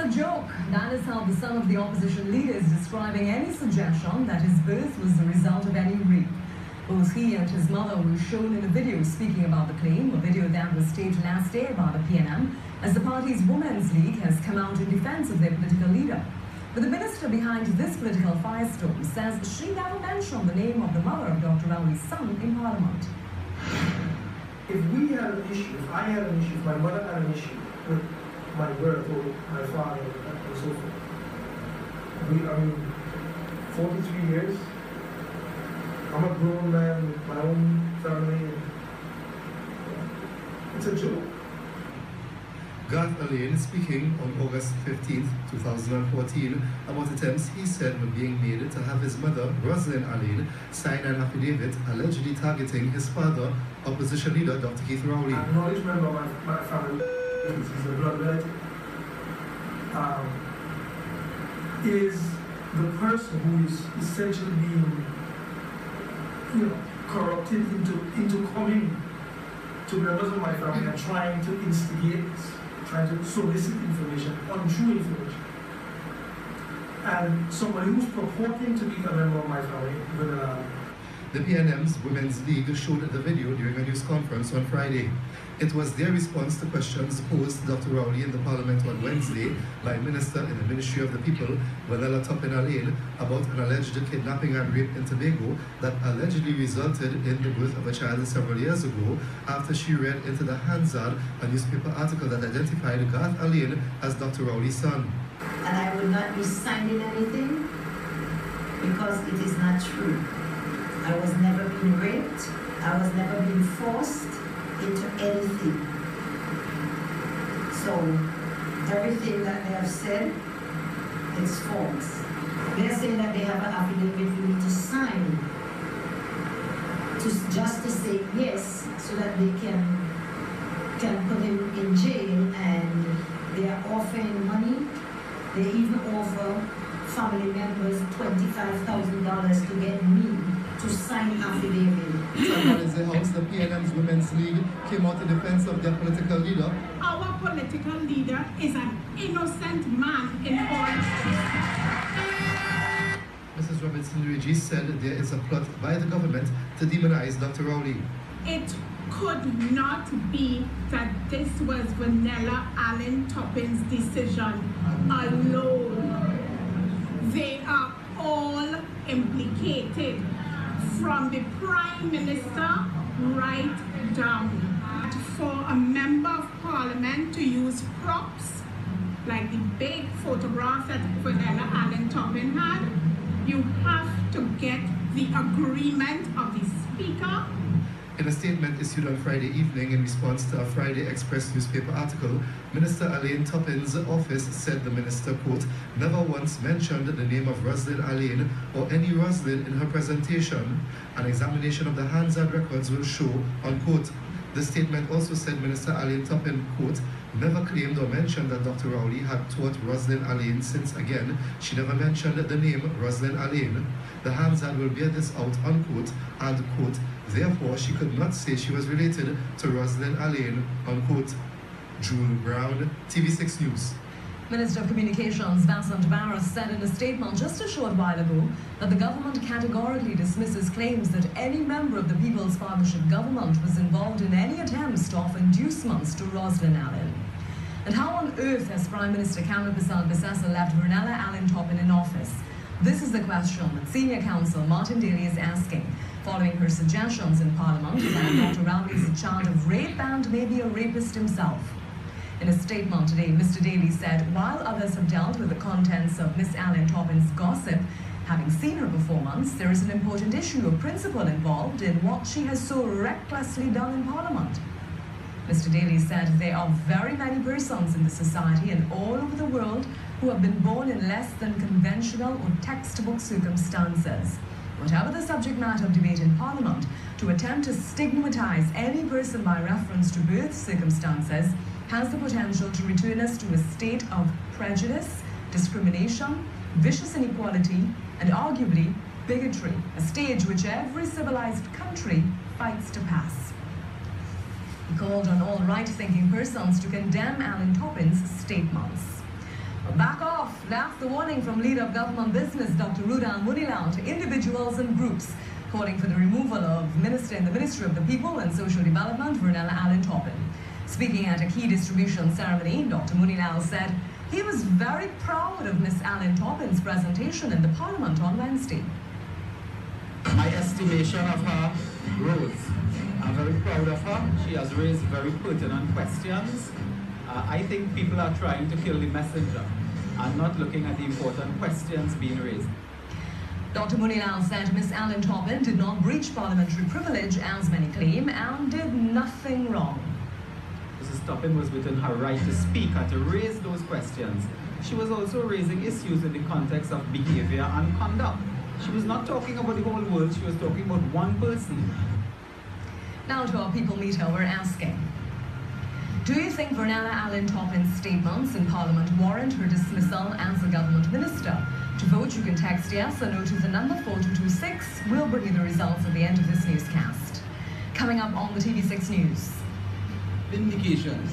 a joke. That is how the son of the opposition leader is describing any suggestion that his birth was the result of any rape. Both he and his mother were shown in a video speaking about the claim, a video that was staged last day by the PNM, as the party's Women's League has come out in defense of their political leader. But the minister behind this political firestorm says she never mentioned the name of the mother of Dr. Alleyne's son in Parliament. If we had an issue, if I had an issue, if my mother had an issue with my birth or my father and so forth, 43 years, I'm a grown man with my own family, and it's a joke. Garth Alleyne speaking on August 15, 2014 about attempts he said were being made to have his mother, Rosalind Alleyne, sign an affidavit allegedly targeting his father, opposition leader Dr. Keith Rowley. I'm an acknowledged member of my family, he's a blood relative, is the person who is essentially being corrupted into coming to members of my family and trying to instigate this, trying to solicit information, untrue information. And somebody who's purporting to be a member of my family will The PNM's Women's League showed the video during a news conference on Friday. It was their response to questions posed to Dr. Rowley in the Parliament on Wednesday by Minister in the Ministry of the People, Vanella Alleyne, about an alleged kidnapping and rape in Tobago that allegedly resulted in the birth of a child several years ago after she read into the Hansard, a newspaper article that identified Garth Alleyne as Dr. Rowley's son. And I will not be signing anything because it is not true. I was never being raped. I was never being forced into anything. So everything that they have said is false. They're saying that they have an affidavit for me to sign just to say yes, so that they can put him in jail, and they are offering money. They even offer family members $25,000 to get me to sign affidavit. Someone in the House, the PNM's Women's League came out in defense of their political leader. Our political leader is an innocent man in all. Mrs. Robinson-Regis said there is a plot by the government to demonize Dr. Rowley. It could not be that this was Vanella Alleyne-Toppin's decision alone. They are all implicated, from the Prime Minister right down. For a member of Parliament to use props like the big photograph that Vanella Alleyne-Toppin had, you have to get the agreement of the Speaker. In a statement issued on Friday evening in response to a Friday Express newspaper article, Minister Alleyne-Toppin's office said the minister, quote, never once mentioned the name of Rosalind Alleyne or any Rosalind in her presentation. An examination of the Hansard records will show, unquote. The statement also said Minister Alleyne-Toppin, quote, never claimed or mentioned that Dr. Rowley had taught Rosalind Alleyne, since again, she never mentioned the name Rosalind Alleyne. The Hansard will bear this out, unquote, and, quote, therefore she could not say she was related to Rosalind Alleyne, unquote. Jewel Brown, TV6 News. Minister of Communications Vasant Barras said in a statement just a short while ago that the government categorically dismisses claims that any member of the People's Partnership government was involved in any attempts to offer inducements to Rosalind Alleyne. And how on earth has Prime Minister Kamla Persad-Bissessar left Vanella Alleyne-Toppin in office? This is the question that Senior Counsel Martin Daly is asking, following her suggestions in Parliament that Dr. Rowley is a child of rape and maybe a rapist himself. In a statement today, Mr. Daly said while others have dealt with the contents of Miss Alleyne-Toppin's gossip, having seen her performance, there is an important issue of principle involved in what she has so recklessly done in Parliament. Mr. Daly said there are very many persons in the society and all over the world who have been born in less than conventional or textbook circumstances. Whatever the subject matter of debate in Parliament, to attempt to stigmatize any person by reference to birth circumstances has the potential to return us to a state of prejudice, discrimination, vicious inequality, and arguably bigotry, a stage which every civilized country fights to pass. He called on all right-thinking persons to condemn Alleyne-Toppin's statements. Back off. That's the warning from leader of government business, Dr. Rudal Munilal, to individuals and groups, calling for the removal of Minister in the Ministry of the People and Social Development, Vernella Alleyne. Speaking at a key distribution ceremony, Dr. Munilal said he was very proud of Ms. Alleyne-Toppin's presentation in the Parliament on Wednesday. My estimation of her rose. I'm very proud of her. She has raised very pertinent questions. I think people are trying to kill the messenger and not looking at the important questions being raised. Dr. Munilal said Ms. Alleyne-Toppin did not breach parliamentary privilege, as many claim, and did nothing wrong. Mrs. Toppin was within her right to speak and to raise those questions. She was also raising issues in the context of behavior and conduct. She was not talking about the whole world, she was talking about one person. Now to our People Meter, we're asking, do you think Vernella Alleyne-Toppin's statements in Parliament warrant her dismissal as a government minister? To vote, you can text yes or no to the number 4226. We'll bring you the results at the end of this newscast. Coming up on the TV6 News. Vindications.